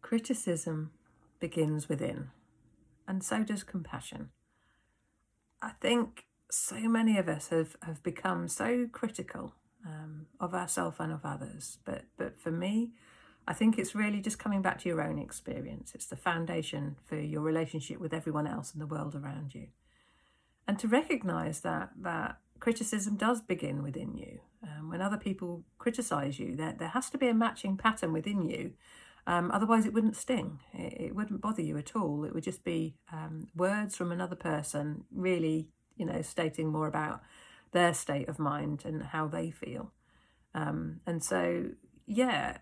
Criticism begins within, and so does compassion. I think so many of us have become so critical of ourselves and of others. But for me, I think it's really just coming back to your own experience. It's the foundation for your relationship with everyone else in the world around you. And to recognise that criticism does begin within you. When other people criticise you, there has to be a matching pattern within you. Otherwise, it wouldn't sting. It wouldn't bother you at all. It would just be words from another person, really, stating more about their state of mind and how they feel. And so, yeah,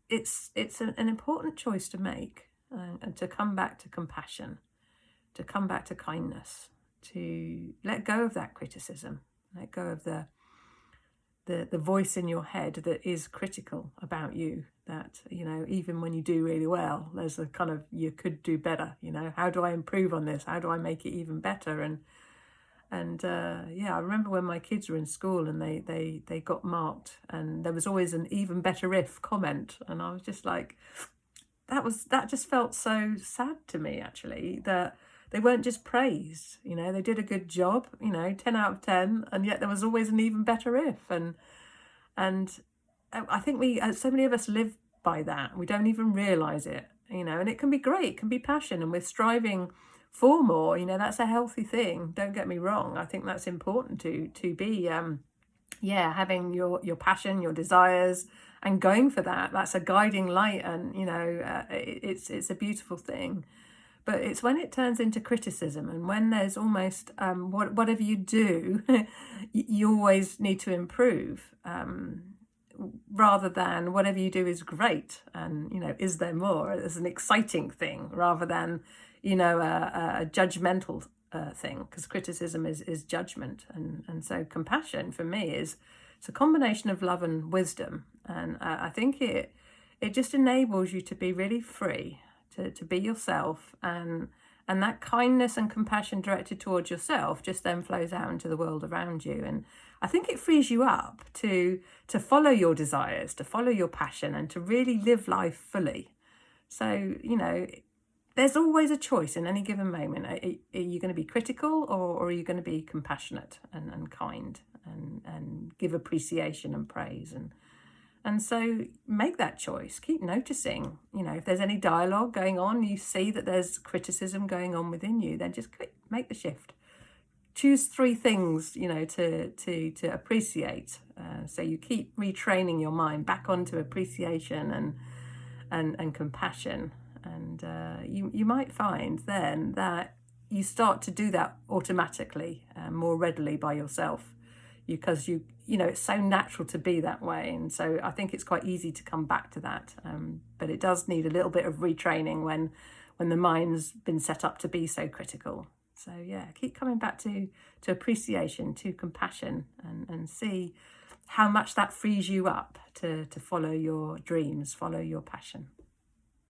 it's an important choice to make, and to come back to compassion, to come back to kindness, to let go of that criticism, let go of the voice in your head that is critical about you, that, even when you do really well, there's a kind of, you could do better, how do I improve on this? How do I make it even better? And I remember when my kids were in school and they got marked, and there was always an even better if comment. And I was just like, that just felt so sad to me, actually, that they weren't just praised, they did a good job, 10 out of 10, and yet there was always an even better if. And I think so many of us live by that. We don't even realise it, and it can be great, it can be passion, and we're striving for more, that's a healthy thing. Don't get me wrong. I think that's important to be, having your passion, your desires, and going for that. That's a guiding light, and, it's a beautiful thing. But it's when it turns into criticism, and when there's almost whatever you do, you always need to improve, rather than whatever you do is great, and is there more? It's an exciting thing rather than a judgmental thing, because criticism is judgment, and so compassion for me it's a combination of love and wisdom, and I think it just enables you to be really free. To be yourself, and that kindness and compassion directed towards yourself just then flows out into the world around you. And I think it frees you up to follow your desires, to follow your passion, and to really live life fully. So, there's always a choice in any given moment. Are you going to be critical, or are you going to be compassionate and kind, and give appreciation and praise? And so make that choice. Keep noticing, if there's any dialogue going on, you see that there's criticism going on within you, then just make the shift. Choose 3 things, to appreciate. So you keep retraining your mind back onto appreciation and compassion. And you might find then that you start to do that automatically, more readily by yourself, because it's so natural to be that way. And so I think it's quite easy to come back to that, but it does need a little bit of retraining when the mind's been set up to be so critical. So keep coming back to appreciation, to compassion, and see how much that frees you up to follow your dreams, follow your passion.